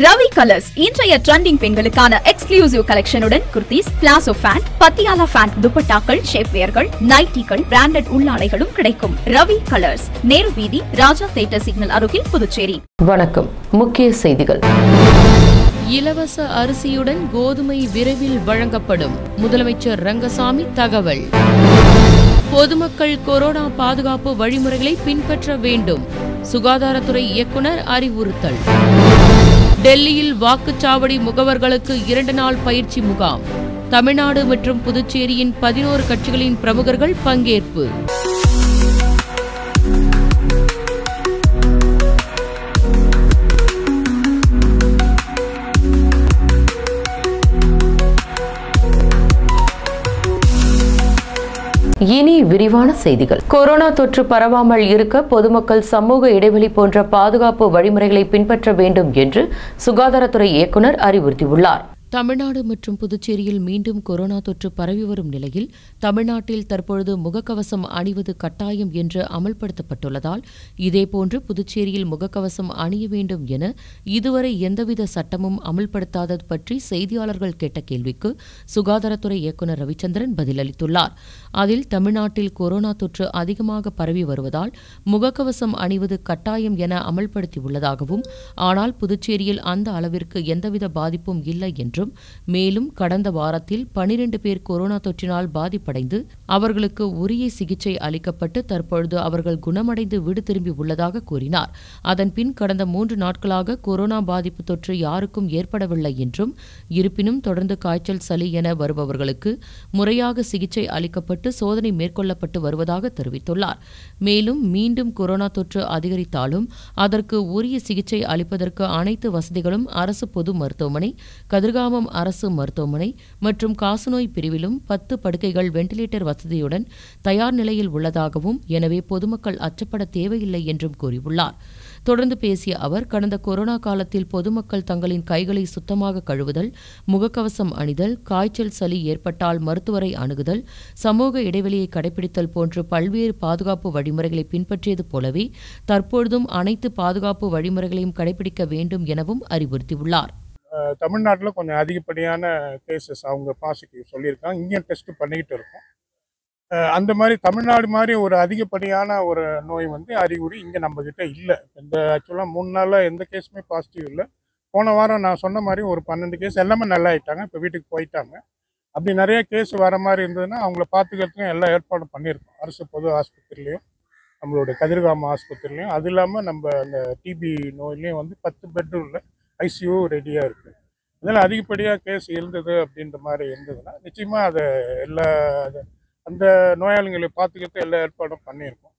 Ravi colours இன்றைய trending பெண்களுக்கான exclusive கலெக்ஷனுடன் kurtis, palazzo pant, Patiala pant, துப்பட்டாக்கள், ஷேப்வேர்கள், நைட்டிகள், பிராண்டட் உள்ளாடைகளும் கிடைக்கும். ரவி கலர்ஸ், நேரு வீதி, ராஜா தியேட்டர் சிக்னல் அருகில், புதுச்சேரி. வணக்கம். முக்கிய செய்திகள். இலவச அரிசியுடன் கோதுமை விரைவில் வழங்கப்படும். முதலமைச்சர் ரங்கசாமி தகவல். பொதுமக்கள் கொரோனா பாதுகாப்பு வழிமுறைகளை பின்பற்ற வேண்டும். சுகாதாரத்துறை இயக்குநர் அறிவுறுத்தல். டெல்லியில் வாக்குச்சாவடி முகவர்களுக்கு 2 நாள் பயிற்சி முகாம். தமிழ்நாடு மற்றும் புதுச்சேரியின் 11 கட்சிகளின் பிரமுகர்கள் பங்கேற்பு. இனி விரிவான செய்திகள். கொரோனா தொற்று பரவாமல் இருக்க பொதுமக்கள் சமூக இடைவெளி போன்ற பாதுகாப்பு வழிமுறைகளை பின்பற்ற வேண்டும் என்று சுகாதாரத்துறை இயக்குநர் அறிவுறுத்தியுள்ளார். தமிழ்நாடு மற்றும் புதுச்சேரியில் மீண்டும் கொரோனா தொற்று பரவி வரும் நிலையில் தமிழ்நாட்டில் தற்பொழுது முகக்கவசம் அணிவது கட்டாயம் என்று அமல்படுத்தப்பட்டுள்ளதால் இதேபோன்று புதுச்சேரியில் முகக்கவசம் அணிய வேண்டும் என இதுவரை எந்தவித சட்டமும் அமல்படுத்தாதது பற்றி செய்தியாளர்கள் கேட்ட கேள்விக்கு சுகாதாரத்துறை இயக்குநர் ரவிச்சந்திரன் பதிலளித்துள்ளார். அதில் தமிழ்நாட்டில் கொரோனா தொற்று அதிகமாக பரவி வருவதால் முகக்கவசம் அணிவது கட்டாயம் என அமல்படுத்தியுள்ளதாகவும், ஆனால் புதுச்சேரியில் அந்த அளவிற்கு எந்தவித பாதிப்பும் இல்லை என்றும், மேலும் கடந்த வாரத்தில் 12 பேர் கொரோனா தொற்றினால் பாதிப்படைந்து அவர்களுக்கு உரிய சிகிச்சை அளிக்கப்பட்டு தற்பொழுது அவர்கள் குணமடைந்து வீடு திரும்பி உள்ளதாக கூறினார். அதன்பின் கடந்த 3 நாட்களாக கொரோனா பாதிப்பு தொற்று யாருக்கும் ஏற்படவில்லை என்றும், இருப்பினும் தொடர்ந்து காய்ச்சல், சளி என வருபவர்களுக்கு முறையாக சிகிச்சை அளிக்கப்பட்டு சோதனை மேற்கொள்ளப்பட்டு வருவதாக தெரிவித்துள்ளார். மேலும் மீண்டும் கொரோனா தொற்று அதிகரித்தாலும் அதற்கு உரிய சிகிச்சை அளிப்பதற்கு அனைத்து வசதிகளும் அரசு பொது மருத்துவமனை, கதிர்காமம் அரசு மருத்துவமனை மற்றும் காசநோய் பிரிவிலும் 10 படுக்கைகள் வெண்டிலேட்டர் வசதியுடன் தயார் நிலையில் உள்ளதாகவும், எனவே பொதுமக்கள் அச்சப்பட தேவையில்லை என்றும் கூறியுள்ளார். தொடர்ந்து பேசிய அவர், கடந்த கொரோனா காலத்தில் பொதுமக்கள் தங்களின் கைகளை சுத்தமாக கழுவுதல், முகக்கவசம் அணிதல், காய்ச்சல், சளி ஏற்பட்டால் மருத்துவரை அணுகுதல், சமூக இடைவெளியை கடைபிடித்தல் போன்ற பல்வேறு பாதுகாப்பு வழிமுறைகளை பின்பற்றியது போலவே தற்பொழுதும் அனைத்து பாதுகாப்பு வழிமுறைகளையும் கடைபிடிக்க வேண்டும் எனவும் அறிவுறுத்தியுள்ளார். தமிழ்நாட்டில் கொஞ்சம் அதிகப்படியான கேசஸ் அவங்க பாசிட்டிவ் சொல்லியிருக்காங்க. இங்கேயும் டெஸ்ட் பண்ணிக்கிட்டு இருக்கோம். அந்த மாதிரி தமிழ்நாடு மாதிரி ஒரு அதிகப்படியான ஒரு நோய் அறிகுறி இங்கே நம்மக்கிட்ட இல்லை. இந்த ஆக்சுவலாக 3 நாளில் எந்த கேஸுமே பாசிட்டிவ் இல்லை. போன வாரம் நான் சொன்ன மாதிரி ஒரு 12 கேஸ் எல்லாமே நல்லா ஆகிட்டாங்க, இப்போ வீட்டுக்கு போயிட்டாங்க. அப்படி நிறைய கேஸ் வர மாதிரி இருந்ததுன்னா அவங்கள பார்த்துக்கிறதுக்கும் எல்லா ஏற்பாடும் பண்ணியிருக்கோம். அரசு பொது ஆஸ்பத்திரிலையும் நம்மளுடைய கதிர்காம ஆஸ்பத்திரிலையும். அது இல்லாமல் நம்ம அந்த டிபி நோயிலையும் 10 பெட்ரூமில் ஐசியூ ரெடியாக இருக்குது. இதெல்லாம் அதிகப்படியாக கேஸ் இருந்தது அப்படின்ற மாதிரி இருந்ததுன்னா நிச்சயமாக அதை அந்த நோயாளிகளை பார்த்துக்கிறது எல்லா ஏற்பாடும் பண்ணியிருக்கோம்.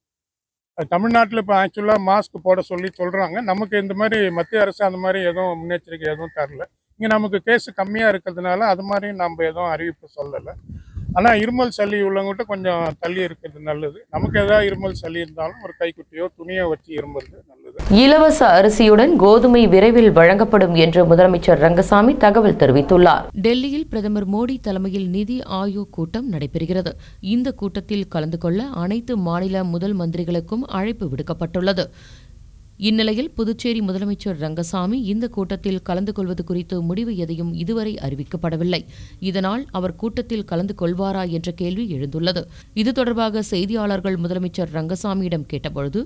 தமிழ்நாட்டில் இப்போ ஆக்சுவலாக மாஸ்க் போட சொல்கிறாங்க. நமக்கு இந்த மாதிரி மத்திய அரசு அந்த மாதிரி எதுவும் முன்னெச்சரிக்கை எதுவும் தரல. இங்கே நமக்கு கேஸ் கம்மியாக இருக்கிறதுனால அது மாதிரி நம்ம எதுவும் அறிவிப்பு சொல்லலை. ஆனால் இருமல் சளி உள்ளவங்ககிட்ட கொஞ்சம் தள்ளி இருக்கிறது நல்லது. நமக்கு ஏதாவது இருமல் சளி இருந்தாலும் ஒரு கைக்குட்டியோ துணியோ வச்சு இரும்புறது நல்லது. இலவச அரிசியுடன் கோதுமை விரைவில் வழங்கப்படும் என்று முதலமைச்சர் ரங்கசாமி தகவல் தெரிவித்துள்ளார். டெல்லியில் பிரதமர் மோடி தலைமையில் நிதி ஆயோக் கூட்டம் நடைபெறுகிறது. இந்த கூட்டத்தில் கலந்து கொள்ள அனைத்து மாநில முதல் மந்திரிகளுக்கும் அழைப்பு விடுக்கப்பட்டுள்ளது. இந்நிலையில் புதுச்சேரி முதலமைச்சர் ரங்கசாமி இந்த கூட்டத்தில் கலந்து கொள்வது குறித்து முடிவு எதையும் இதுவரை அறிவிக்கப்படவில்லை. இதனால் அவர் கூட்டத்தில் கலந்து கொள்வாரா என்ற கேள்வி எழுந்துள்ளது. இது தொடர்பாக செய்தியாளர்கள் முதலமைச்சர் ரங்கசாமியிடம் கேட்டபொழுது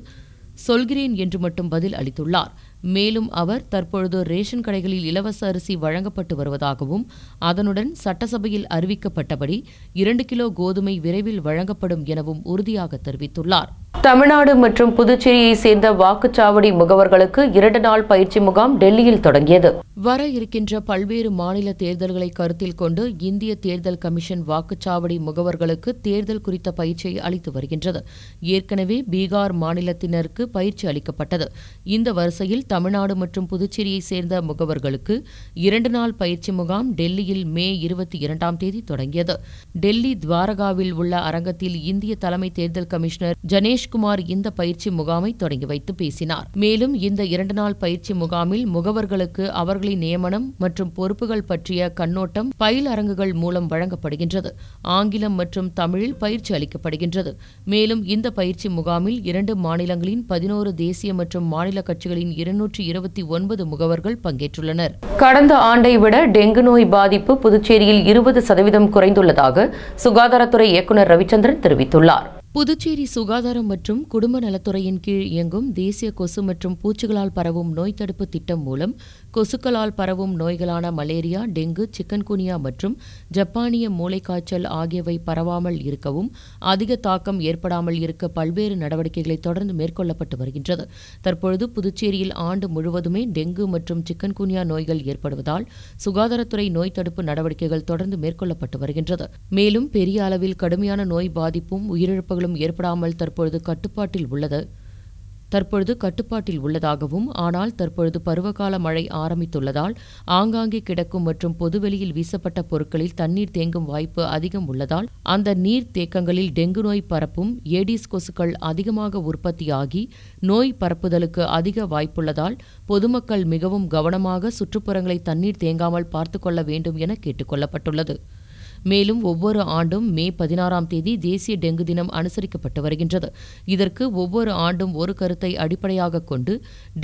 சொல்கிறேன் என்று மட்டும் பதில் அளித்துள்ளார். மேலும் அவர் தற்பொழுது ரேஷன் கடைகளில் இலவச அரிசி வழங்கப்பட்டு வருவதாகவும், அதனுடன் சட்டசபையில் அறிவிக்கப்பட்டபடி 2 கிலோ கோதுமை விரைவில் வழங்கப்படும் எனவும் உறுதியாக தெரிவித்துள்ளார். தமிழ்நாடு மற்றும் புதுச்சேரியை சேர்ந்த வாக்குச்சாவடி முகவர்களுக்கு 2 நாள் பயிற்சி முகாம் டெல்லியில் தொடங்கியது. வர இருக்கின்ற பல்வேறு மாநில தேர்தல்களை கருத்தில் கொண்டு இந்திய தேர்தல் கமிஷன் வாக்குச்சாவடி முகவர்களுக்கு தேர்தல் குறித்த பயிற்சியை அளித்து வருகின்றது. ஏற்கனவே பீகார் மாநிலத்தினருக்கு பயிற்சி அளிக்கப்பட்டது. இந்த வரிசையில் தமிழ்நாடு மற்றும் புதுச்சேரியை சேர்ந்த முகவர்களுக்கு 2 நாள் பயிற்சி முகாம் டெல்லியில் மே 22ஆம் தேதி தொடங்கியது. டெல்லி துவாரகாவில் உள்ள அரங்கத்தில் இந்திய தலைமை தேர்தல் கமிஷனர் ஜனேஷ் சுரேஷ்குமார் இந்த பயிற்சி முகாமை தொடங்கி வைத்து பேசினார். மேலும் இந்த 2 நாள் பயிற்சி முகாமில் முகவர்களுக்கு அவர்களின் நியமனம் மற்றும் பொறுப்புகள் பற்றிய கண்ணோட்டம் பயிலரங்குகள் மூலம் வழங்கப்படுகின்றது. ஆங்கிலம் மற்றும் தமிழில் பயிற்சி அளிக்கப்படுகின்றது. மேலும் இந்த பயிற்சி முகாமில் 2 மாநிலங்களின் 11 தேசிய மற்றும் மாநில கட்சிகளின் 229 முகவர்கள் பங்கேற்றுள்ளனர். கடந்த ஆண்டை விட டெங்கு நோய் பாதிப்பு புதுச்சேரியில் 20% குறைந்துள்ளதாக சுகாதாரத்துறை இயக்குநர் ரவிச்சந்திரன் தெரிவித்துள்ளார். புதுச்சேரி சுகாதாரம் மற்றும் குடும்ப நலத்துறையின் கீழ் இயங்கும் தேசிய கொசு மற்றும் பூச்சிகளால் பரவும் நோய் தடுப்பு திட்டம் மூலம் கொசுக்களால் பரவும் நோய்களான மலேரியா, டெங்கு, சிக்கன்குனியா மற்றும் ஜப்பானிய மூளைக்காய்ச்சல் ஆகியவை பரவாமல் இருக்கவும் அதிக தாக்கம் ஏற்படாமல் இருக்க பல்வேறு நடவடிக்கைகளை தொடர்ந்து மேற்கொள்ளப்பட்டு வருகின்றது. தற்பொழுது புதுச்சேரியில் ஆண்டு முழுவதுமே டெங்கு மற்றும் சிக்கன்குனியா நோய்கள் ஏற்படுவதால் சுகாதாரத்துறை நோய் தடுப்பு நடவடிக்கைகள் தொடர்ந்து மேற்கொள்ளப்பட்டு வருகின்றது. மேலும் பெரிய அளவில் கடுமையான நோய் பாதிப்பும் உயிரிழப்புகளும் ஏற்படாமல் தற்பொழுது கட்டுப்பாட்டில் உள்ளதாகவும், ஆனால் தற்பொழுது பருவகால மழை ஆரம்பித்துள்ளதால் ஆங்காங்கே கிடக்கும் மற்றும் பொதுவெளியில் வீசப்பட்ட பொருட்களில் தண்ணீர் தேங்கும் வாய்ப்பு அதிகம் உள்ளதால் அந்த நீர் தேக்கங்களில் டெங்கு நோய் பரப்பும் ஏடிஸ் கொசுக்கள் அதிகமாக உற்பத்தியாகி நோய் பரப்புதலுக்கு அதிக வாய்ப்புள்ளதால் பொதுமக்கள் மிகவும் கவனமாக சுற்றுப்புறங்களை தண்ணீர் தேங்காமல் பார்த்துக்கொள்ள வேண்டும் என கேட்டுக் கொள்ளப்பட்டுள்ளது. மேலும் ஒவ்வொரு ஆண்டும் மே 16ஆம் தேதி தேசிய டெங்கு தினம் அனுசரிக்கப்பட்டு வருகின்றது. இதற்கு ஒவ்வொரு ஆண்டும் ஒரு கருத்தை அடிப்படையாக கொண்டு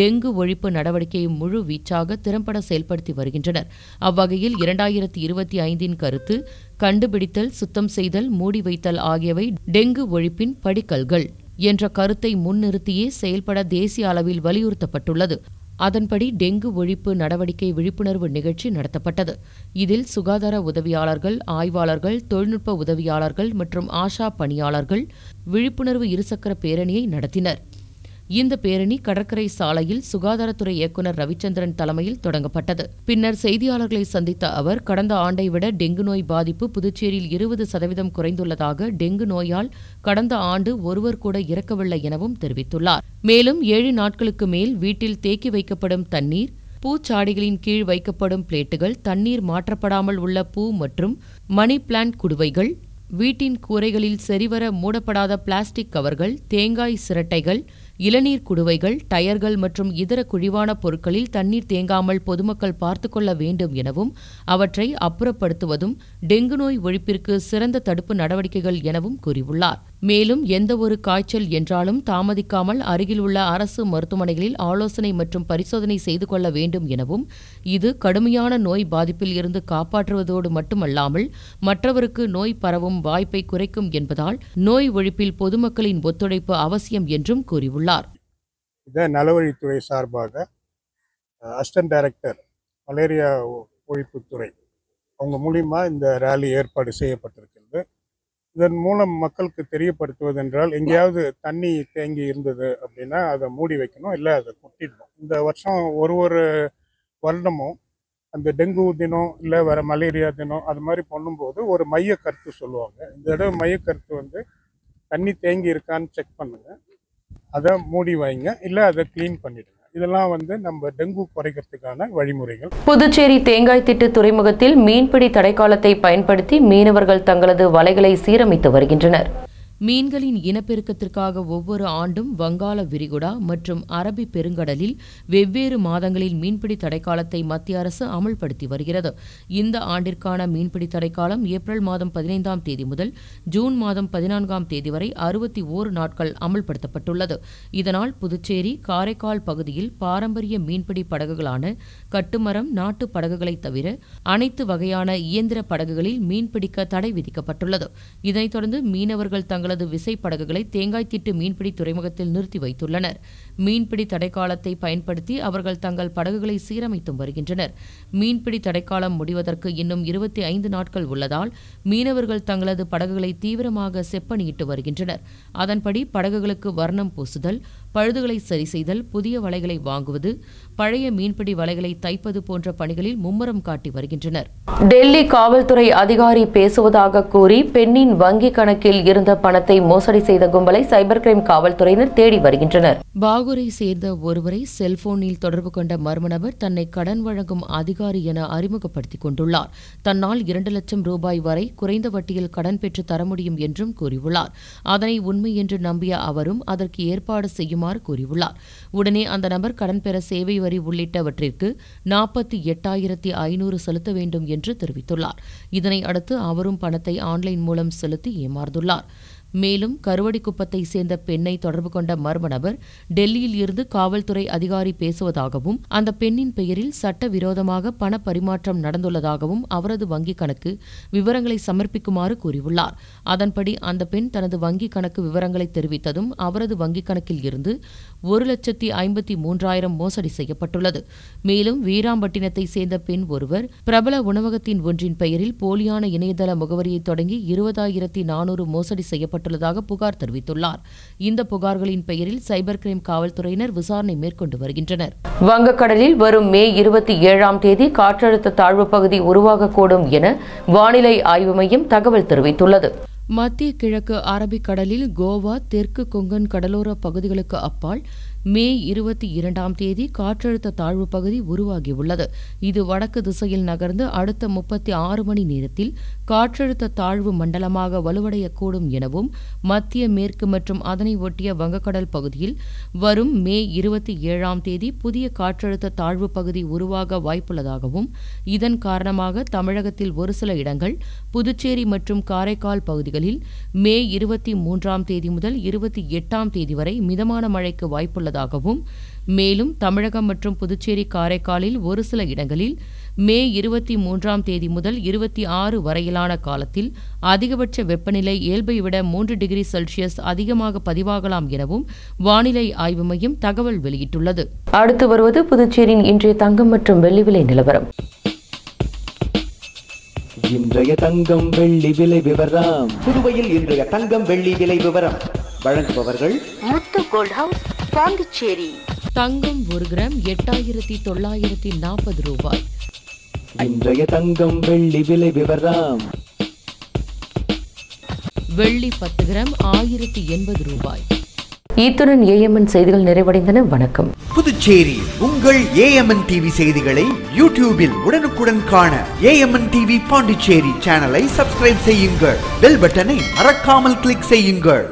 டெங்கு ஒழிப்பு நடவடிக்கையை முழு வீச்சாக திறம்பட செயல்படுத்தி வருகின்றனர். அவ்வகையில் 2025 கருத்து கண்டுபிடித்தல், சுத்தம் செய்தல், மூடி வைத்தல் ஆகியவை டெங்கு ஒழிப்பின் படிக்கல்கள் என்ற கருத்தை முன்னிறுத்தியே செயல்பட தேசிய அளவில் வலியுறுத்தப்பட்டுள்ளது. அதன்படி டெங்கு ஒழிப்பு நடவடிக்கை விழிப்புணர்வு நிகழ்ச்சி நடத்தப்பட்டது. இதில் சுகாதார உதவியாளர்கள், ஆய்வாளர்கள், தொழில்நுட்ப உதவியாளர்கள் மற்றும் ஆஷா பணியாளர்கள் விழிப்புணர்வு இருசக்கர பேரணியை நடத்தினர். இந்த பேரணி கடற்கரை சாலையில் சுகாதாரத்துறை இயக்குநர் ரவிச்சந்திரன் தலைமையில் தொடங்கப்பட்டது. பின்னர் செய்தியாளர்களை சந்தித்த அவர், கடந்த ஆண்டை விட டெங்கு நோய் பாதிப்பு புதுச்சேரியில் 20% குறைந்துள்ளதாக, டெங்கு நோயால் கடந்த ஆண்டு ஒருவர் கூட இறக்கவில்லை எனவும் தெரிவித்துள்ளார். மேலும் 7 நாட்களுக்கு மேல் வீட்டில் தேக்கி வைக்கப்படும் தண்ணீர், பூச்சாடிகளின் கீழ் வைக்கப்படும் பிளேட்டுகள், தண்ணீர் மாற்றப்படாமல் உள்ள பூ மற்றும் மணி பிளான்ட் குடுவைகள், வீட்டின் கூரைகளில் சரிவர மூடப்படாத பிளாஸ்டிக் கவர்கள், தேங்காய் சிரட்டைகள், இளநீர் குடுவைகள், டயர்கள் மற்றும் இதர குழிவான பொருட்களில் தண்ணீர் தேங்காமல் பொதுமக்கள் பார்த்துக்கொள்ள வேண்டும் எனவும், அவற்றை அப்புறப்படுத்துவதும் டெங்கு நோய் ஒழிப்பிற்கு சிறந்த தடுப்பு நடவடிக்கைகள் எனவும் கூறியுள்ளார். மேலும் எந்தவொரு காய்ச்சல் என்றாலும் தாமதிக்காமல் அருகில் உள்ள அரசு மருத்துவமனைகளில் ஆலோசனை மற்றும் பரிசோதனை செய்து கொள்ள வேண்டும் எனவும், இது கடுமையான நோய் பாதிப்பில் இருந்து காப்பாற்றுவதோடு மட்டுமல்லாமல் மற்றவருக்கு நோய் பரவும் வாய்ப்பை குறைக்கும் என்பதால் நோய் ஒழிப்பில் பொதுமக்களின் ஒத்துழைப்பு அவசியம் என்றும் கூறியுள்ளார். இதை நலவழித்துறை சார்பாக அசிஸ்டன்ட் டைரக்டர் மலேரியா ஒழிப்புத்துறை அவங்க மூலிமா இந்த ரேலி ஏற்பாடு செய்யப்பட்டிருக்கிறது. இதன் மூலம் மக்களுக்கு தெரியப்படுத்துவதென்றால், எங்கேயாவது தண்ணி தேங்கி இருந்தது அப்படின்னா அதை மூடி வைக்கணும், இல்லை அதை கொட்டிடணும். இந்த வருஷம் ஒரு வருடமும் அந்த டெங்கு தினம் இல்லை வேற மலேரியா தினம் அது மாதிரி பண்ணும்போது ஒரு மைய கருத்து சொல்லுவாங்க. இந்த தடவை மைய கருத்து தண்ணி தேங்கி இருக்கான்னு செக் பண்ணுங்க, அதை மூடி வைங்க, இல்லை அதை கிளீன் பண்ணிடுங்க. இதெல்லாம் நம்ம டெங்கு குறைக்கிறதுக்கான வழிமுறைகள். புதுச்சேரி தேங்காய்திட்டு துறைமுகத்தில் மீன்பிடி தடைக்காலத்தை பயன்படுத்தி மீனவர்கள் தங்களது வலைகளை சீரமைத்து வருகின்றனர். மீன்களின் இனப்பெருக்கத்திற்காக ஒவ்வொரு ஆண்டும் வங்காள விரிகுடா மற்றும் அரபி பெருங்கடலில் வெவ்வேறு மாதங்களில் மீன்பிடி தடைக்காலத்தை மத்திய அரசு அமல்படுத்தி வருகிறது. இந்த ஆண்டிற்கான மீன்பிடி தடைக்காலம் ஏப்ரல் மாதம் 15ஆம் தேதி முதல் ஜூன் மாதம் 14ஆம் தேதி வரை 61 நாட்கள் அமல்படுத்தப்பட்டுள்ளது. இதனால் புதுச்சேரி, காரைக்கால் பகுதியில் பாரம்பரிய மீன்பிடி படகுகளான கட்டுமரம், நாட்டு படகுகளை தவிர அனைத்து வகையான இயந்திர படகுகளில் மீன்பிடிக்க தடை விதிக்கப்பட்டுள்ளது. இதனைத் தொடர்ந்து மீனவர்கள் தங்களது விசைப்படகுகளை தேங்காய்திட்டு மீன்பிடி துறைமுகத்தில் நிறுத்தி வைத்துள்ளனர். மீன்பிடி தடைக்காலத்தை பயன்படுத்தி அவர்கள் தங்கள் படகுகளை சீரமைத்தும் வருகின்றனர். மீன்பிடி தடைக்காலம் முடிவதற்கு இன்னும் 25 நாட்கள் உள்ளதால் மீனவர்கள் தங்களது படகுகளை தீவிரமாக செப்பனிட்டு வருகின்றனர். அதன்படி படகுகளுக்கு வர்ணம் பூசுதல், பழுதுகளை சரி செய்தல், புதிய வலைகளை வாங்குவது, பழைய மீன்பிடி வலைகளை தைப்பது போன்ற பணிகளில் மும்முரம் காட்டி வருகின்றனர். டெல்லி காவல்துறை அதிகாரி பேசுவதாக கூறி பெண்ணின் வங்கி கணக்கில் இருந்த பணத்தை மோசடி செய்த கும்பலை சைபர் கிரைம் காவல்துறையினர் தேடி வருகின்றனர். பாகூரை சேர்ந்த ஒருவரை செல்போனில் தொடர்பு கொண்ட மர்ம நபர் தன்னை கடன் வழங்கும் அதிகாரி என அறிமுகப்படுத்திக் கொண்டுள்ளார். தன்னால் 2 லட்சம் ரூபாய் வரை குறைந்த வட்டியில் கடன் பெற்று தர முடியும் என்றும் கூறியுள்ளார். அதனை உண்மை என்று நம்பிய அவரும் அதற்கு ஏற்பாடு செய்யுமாறு கூறியுள்ளார். உடனே அந்த நபர் கடன் பெற சேவை வரி உள்ளிட்டவற்றிற்கு 48,500 செலுத்த வேண்டும் என்று தெரிவித்துள்ளார். இதனை அடுத்து அவரும் பணத்தை ஆன்லைன் மூலம் செலுத்தி ஏமாந்துள்ளார். மேலும் கருவடிக்குப்பத்தை சேர்ந்த பெண்ணை தொடர்பு கொண்ட மர்ம நபர் டெல்லியில் இருந்து காவல்துறை அதிகாரி பேசுவதாகவும் அந்த பெண்ணின் பெயரில் சட்டவிரோதமாக பண பரிமாற்றம் நடந்துள்ளதாகவும் அவரது வங்கிக் கணக்கு விவரங்களை சமர்ப்பிக்குமாறு கூறியுள்ளார். அதன்படி அந்த பெண் தனது வங்கிக் கணக்கு விவரங்களை தெரிவித்ததும் அவரது வங்கிக் கணக்கில் இருந்து 1,53,000 மோசடி செய்யப்பட்டுள்ளது. மேலும் வீராம்பட்டினத்தை சேர்ந்த பெண் ஒருவர் பிரபல உணவகத்தின் ஒன்றின் பெயரில் போலியான இணையதள முகவரியை தொடங்கி 20,400 மோசடி செய்யப்பட்டுள்ளதாக புகார் தெரிவித்துள்ளார். இந்த புகார்களின் பெயரில் சைபர் கிரைம் காவல்துறையினர் விசாரணை மேற்கொண்டு வருகின்றனர். வங்கக்கடலில் வரும் மே 27ஆம் தேதி காற்றழுத்த தாழ்வு பகுதி உருவாகக்கூடும் என வானிலை ஆய்வு மையம் தகவல் தெரிவித்துள்ளது. மத்திய கிழக்கு அரபிக்கடலில் கோவா, தெற்கு கொங்கன் கடலோர பகுதிகளுக்கு அப்பால் மே 22ஆம் தேதி காற்றழுத்த தாழ்வு பகுதி உருவாகியுள்ளது. இது வடக்கு திசையில் நகர்ந்து அடுத்த 36 மணி நேரத்தில் காற்றழுத்த தாழ்வு மண்டலமாக வலுவடையக்கூடும் எனவும் மத்திய மேற்கு மற்றும் அதனை ஒட்டிய வங்கக்கடல் பகுதியில் வரும் மே 27ஆம் தேதி புதிய காற்றழுத்த தாழ்வு பகுதி உருவாக வாய்ப்புள்ளதாகவும் இதன் காரணமாக தமிழகத்தில் ஒரு சில இடங்கள், புதுச்சேரி மற்றும் காரைக்கால் பகுதிகளில் மே 23ஆம் தேதி முதல் 28ஆம் தேதி வரை மிதமான மழைக்கு வாய்ப்புள்ளது. மேலும் தமிழகம் மற்றும் புதுச்சேரி காரைக்காலில் ஒரு சில இடங்களில் மே 23ஆம் தேதி முதல் 26 வரையிலான காலத்தில் அதிகபட்ச வெப்பநிலை இயல்பை விட 3 டிகிரி செல்சியஸ் அதிகமாக பதிவாகலாம் எனவும் வானிலை ஆய்வு மையம் தகவல் வெளியிட்டுள்ளது. அடுத்து வருவது புதுச்சேரியின் இன்றைய தங்கம் மற்றும் வெள்ளி விலை நிலவரம். இன்றைய தங்கம் வெள்ளி விலை விவரம். புதுவையில் இன்றைய தங்கம் வெள்ளி விலை விவரம் வழங்குபவர்கள் முத்து கோல்ட் ஹவுஸ், பாண்டிச்சேரி. தங்கம் 1 கிராம் 8,940 ரூபாய். இன்றைய தங்கம் வெள்ளி விலை விவரம். வெள்ளி 10 கிராம் 1080 ரூபாய். இத்துடன் ஏஎம்என் செய்திகள் நிறைவடைந்தன. வணக்கம். புதுச்சேரி உங்கள் ஏஎம்என் டிவி செய்திகளை யூடியூபில் உடனுக்குடன் காண ஏஎம்என் டிவி பாண்டிச்சேரி சேனலை சப்ஸ்கிரைப் செய்யுங்கள். பெல் பட்டனை மறக்காமல் கிளிக் செய்யுங்கள்.